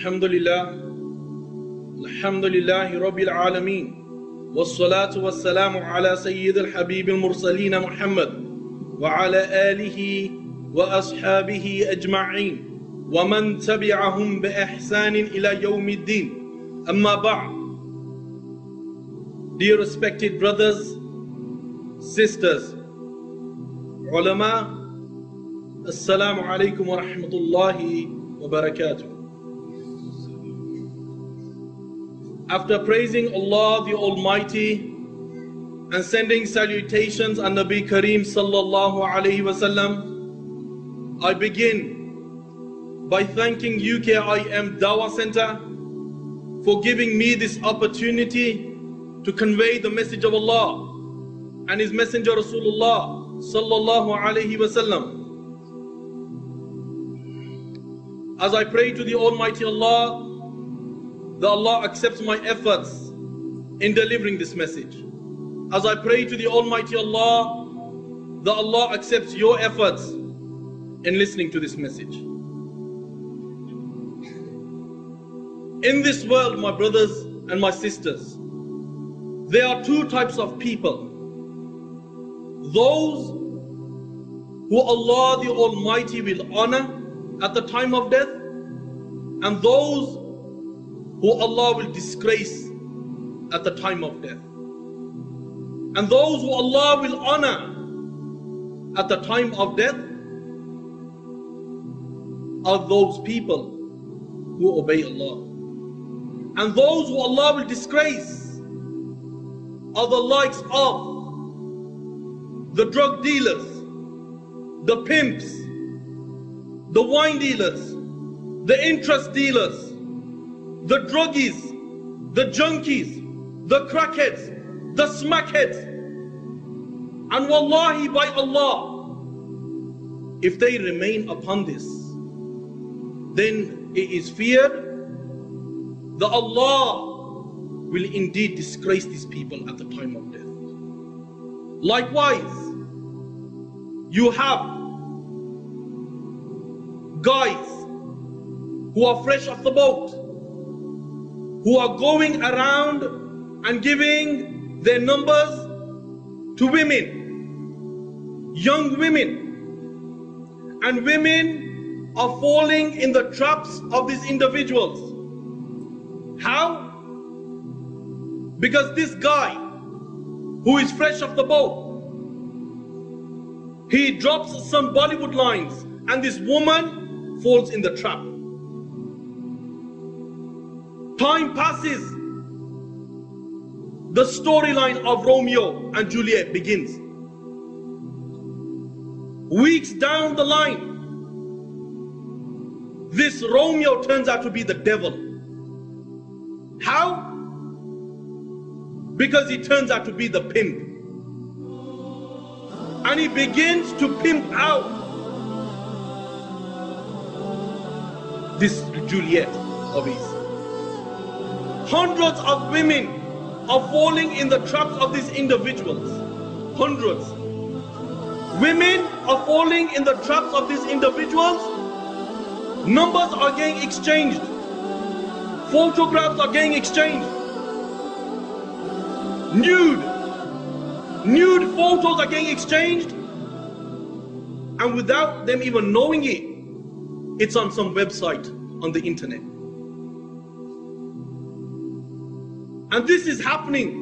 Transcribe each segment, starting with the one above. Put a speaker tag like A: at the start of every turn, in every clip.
A: Alhamdulillahi Rabbil Alameen. والصلاة والسلام على سيد الحبيب المرسلين محمد وعلى آله وأصحابه أجمعين ومن تبعهم بإحسان إلى يوم الدين. أما بعد. Dear respected brothers, sisters, ulama, assalamu alaikum wa rahmatullahi wa barakatuh. After praising Allah the Almighty and sending salutations on Nabi Kareem sallallahu alayhi wasallam, I begin by thanking UKIM Dawah Center for giving me this opportunity to convey the message of Allah and His Messenger Rasulullah sallallahu alayhi wasallam. As I pray to the Almighty Allah, that Allah accepts my efforts in delivering this message. As I pray to the Almighty Allah, that Allah accepts your efforts in listening to this message. In this world, my brothers and my sisters, there are two types of people. Those who Allah the Almighty will honor at the time of death, and those who Allah will disgrace at the time of death. And those who Allah will honor at the time of death are those people who obey Allah. And those who Allah will disgrace are the likes of the drug dealers, the pimps, the wine dealers, the interest dealers, the druggies, the junkies, the crackheads, the smackheads. And wallahi, by Allah, if they remain upon this, then it is feared that Allah will indeed disgrace these people at the time of death. Likewise, you have guys who are fresh off the boat, who are going around and giving their numbers to women, young women, and women are falling in the traps of these individuals. How? Because this guy who is fresh off the boat, he drops some Bollywood lines and this woman falls in the trap. Time passes. The storyline of Romeo and Juliet begins. Weeks down the line, this Romeo turns out to be the devil. How? Because he turns out to be the pimp. And he begins to pimp out this Juliet of his. Hundreds of women are falling in the traps of these individuals. Hundreds. Women are falling in the traps of these individuals. Numbers are getting exchanged. Photographs are getting exchanged. Nude photos are getting exchanged. And without them even knowing it, it's on some website on the internet. And this is happening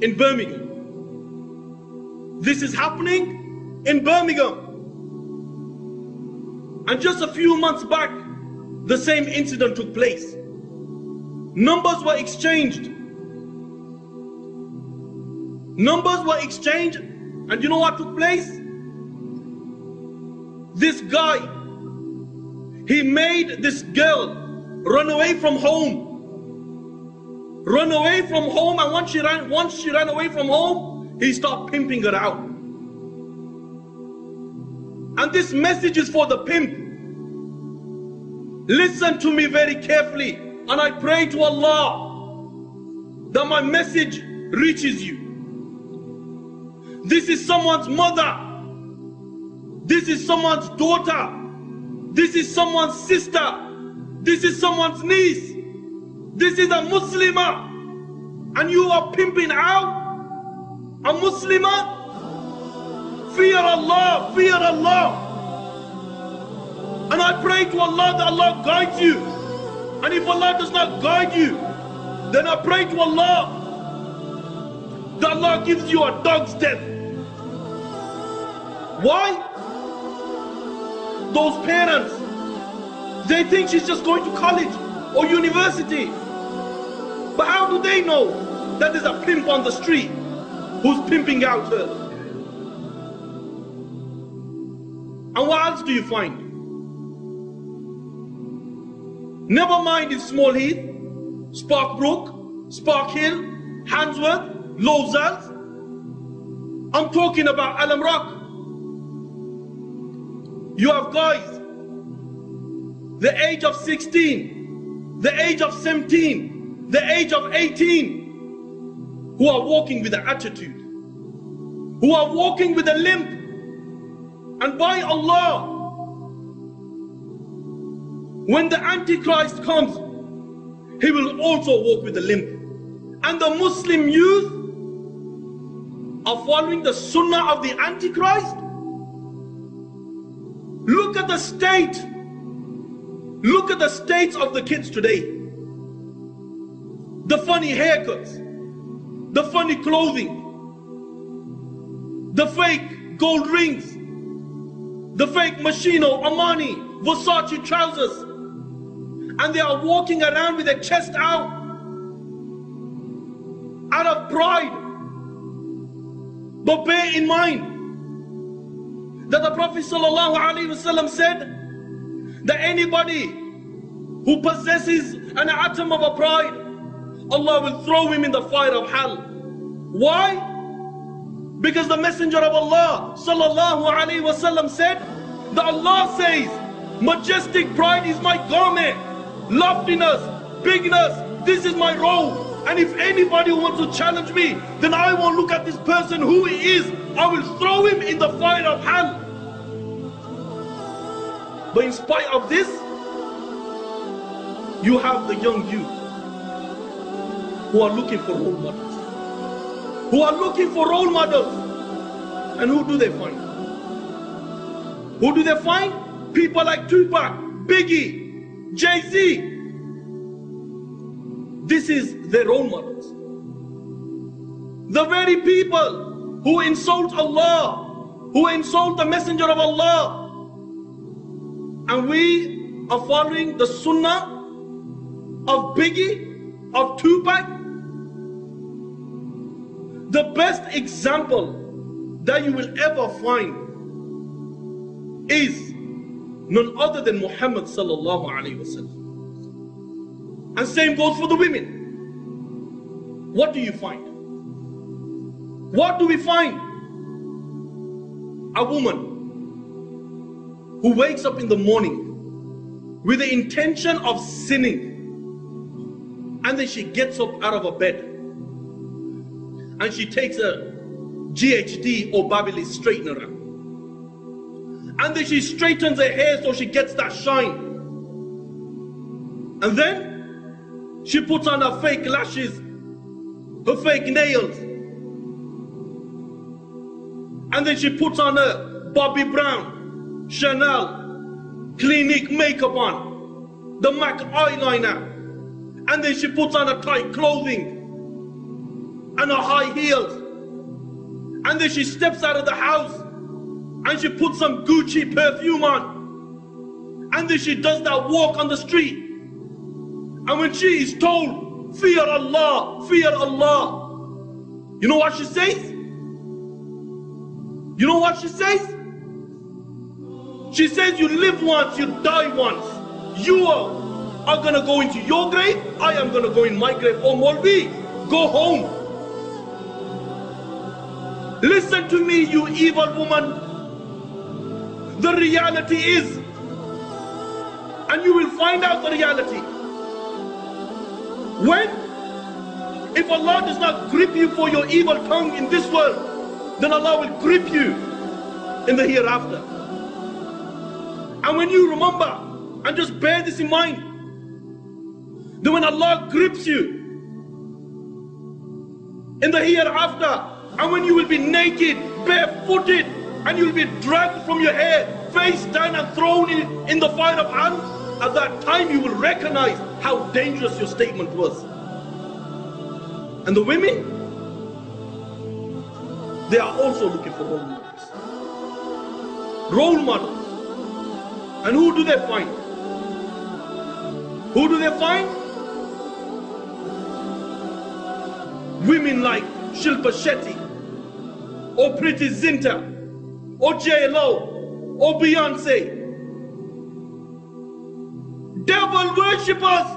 A: in Birmingham. This is happening in Birmingham. And just a few months back, the same incident took place. Numbers were exchanged. Numbers were exchanged. And you know what took place? This guy, he made this girl run away from home. Run away from home, and once she ran away from home, he started pimping her out. And this message is for the pimp. Listen to me very carefully, and I pray to Allah that my message reaches you. This is someone's mother. This is someone's daughter. This is someone's sister. This is someone's niece. This is a Muslimah. And you are pimping out a Muslimah? Fear Allah, fear Allah. And I pray to Allah that Allah guides you. And if Allah does not guide you, then I pray to Allah that Allah gives you a dog's death. Why? Those parents, they think she's just going to college or university. But how do they know that there's a pimp on the street who's pimping out her? And what else do you find? Never mind in Small Heath, Sparkbrook, Spark Hill, Handsworth, Lowzells. I'm talking about Alam Rock. You have guys, the age of 16, the age of 17, the age of 18, who are walking with an attitude, who are walking with a limp. And by Allah, when the Antichrist comes, he will also walk with a limp. And the Muslim youth are following the Sunnah of the Antichrist. Look at the state. Look at the states of the kids today. The funny haircuts, the funny clothing, the fake gold rings, the fake Moschino, Armani, Versace trousers. And they are walking around with their chest out of pride. But bear in mind that the Prophet ﷺ said that anybody who possesses an atom of a pride, Allah will throw him in the fire of hell. Why? Because the Messenger of Allah ﷺ said that Allah says, majestic pride is my garment, loftiness, bigness, this is my robe. And if anybody wants to challenge me, then I won't look at this person who he is. I will throw him in the fire of hell. But in spite of this, you have the young youth who are looking for role models. Who are looking for role models. And who do they find? Who do they find? People like Tupac, Biggie, Jay-Z. This is their role models. The very people who insult Allah, who insult the Messenger of Allah. And we are following the Sunnah of Biggie, of Tupac. The best example that you will ever find is none other than Muhammad sallallahu alaihi wasallam. And same goes for the women. What do you find? What do we find? A woman who wakes up in the morning with the intention of sinning, and then she gets up out of her bed and she takes a GHD or Babyliss straightener out, and then she straightens her hair so she gets that shine, and then she puts on her fake lashes, her fake nails, and then she puts on her Bobbi Brown, Chanel, Clinique makeup on, the MAC eyeliner, and then she puts on her tight clothing and her high heels, and then she steps out of the house and she puts some Gucci perfume on, and then she does that walk on the street. And when she is told, fear Allah, fear Allah, you know what she says? You know what she says? She says, you live once, you die once. You are gonna go into your grave, I am gonna go in my grave. Oh Molvi, go home. Listen to me, you evil woman. The reality is, and you will find out the reality. When? If Allah does not grip you for your evil tongue in this world, then Allah will grip you in the hereafter. And when you remember, and just bear this in mind, Then when Allah grips you in the hereafter, and when you will be naked, barefooted, and you will be dragged from your hair, face down and thrown in the fire of hand, at that time you will recognize how dangerous your statement was. And the women, they are also looking for role models. Role models. And who do they find? Who do they find? Women like Shilpa Shetty, or Preeti Zinta, or J.Lo, or Beyonce. Devil worshippers.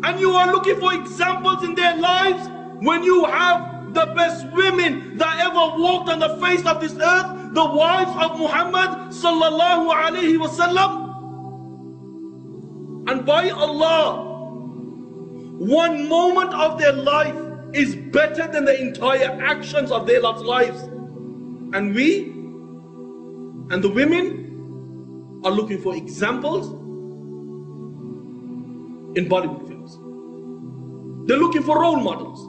A: And you are looking for examples in their lives when you have the best women that ever walked on the face of this earth, the wives of Muhammad sallallahu alaihi wasallam. And by Allah, one moment of their life is better than the entire actions of their lives. And we and the women are looking for examples in Bollywood films. They're looking for role models.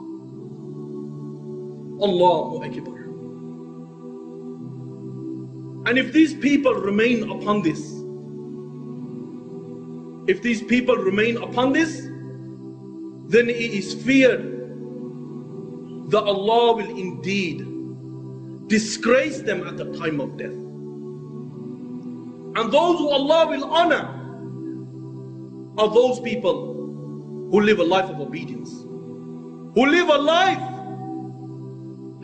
A: Allahu Akbar. And if these people remain upon this, then it is feared that Allah will indeed disgrace them at the time of death. And those who Allah will honor are those people who live a life of obedience, who live a life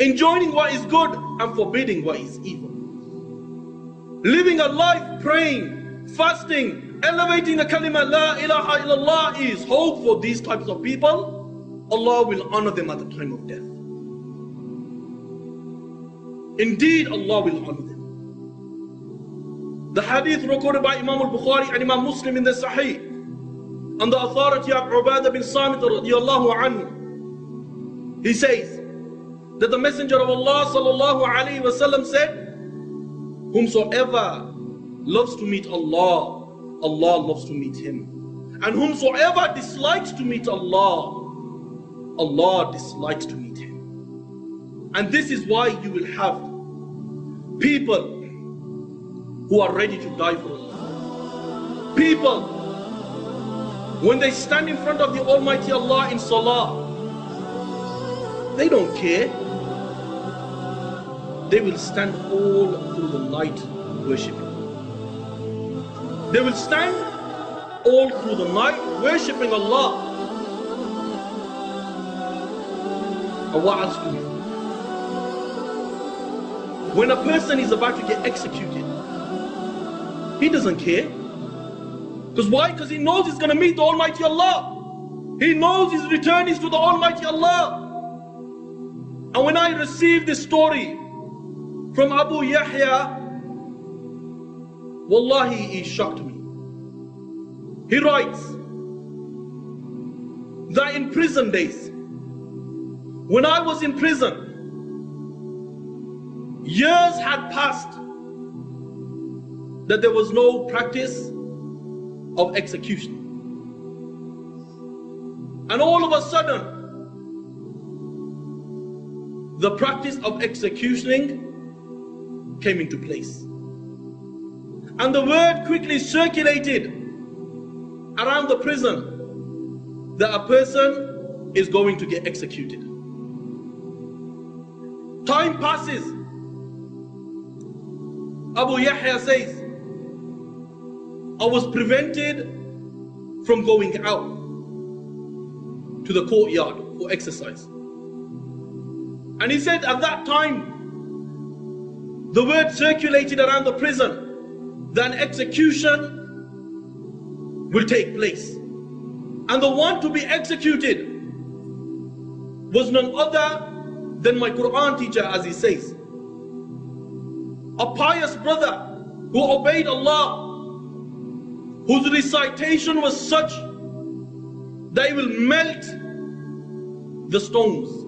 A: enjoining what is good and forbidding what is evil, living a life praying, fasting, elevating the kalima la ilaha illallah is hope for these types of people. Allah will honor them at the time of death. Indeed, Allah will honor them. The hadith recorded by Imam al-Bukhari and Imam Muslim in the Sahih, on the authority of Ubadah bin Samit radiyallahu anhu, he says that the Messenger of Allah sallallahu alayhi wa sallam said, whomsoever loves to meet Allah, Allah loves to meet him. And whomsoever dislikes to meet Allah, Allah dislikes to meet him. And this is why you will have people who are ready to die for Allah. People, when they stand in front of the Almighty Allah in Salah, they don't care. They will stand all through the night worshipping. They will stand all through the night worshipping Allah. And what else do we do? When a person is about to get executed, he doesn't care. Because why? Because he knows he's going to meet the Almighty Allah. He knows his return is to the Almighty Allah. And when I received this story from Abu Yahya, wallahi, he shocked me. He writes that in prison days, when I was in prison, years had passed that there was no practice of execution. And all of a sudden, the practice of executioning came into place. And the word quickly circulated around the prison that a person is going to get executed. Time passes. Abu Yahya says, I was prevented from going out to the courtyard for exercise. And he said at that time, the word circulated around the prison that an execution will take place. And the one to be executed was none other than my Quran teacher, as he says. A pious brother who obeyed Allah, whose recitation was such that it will melt the stones.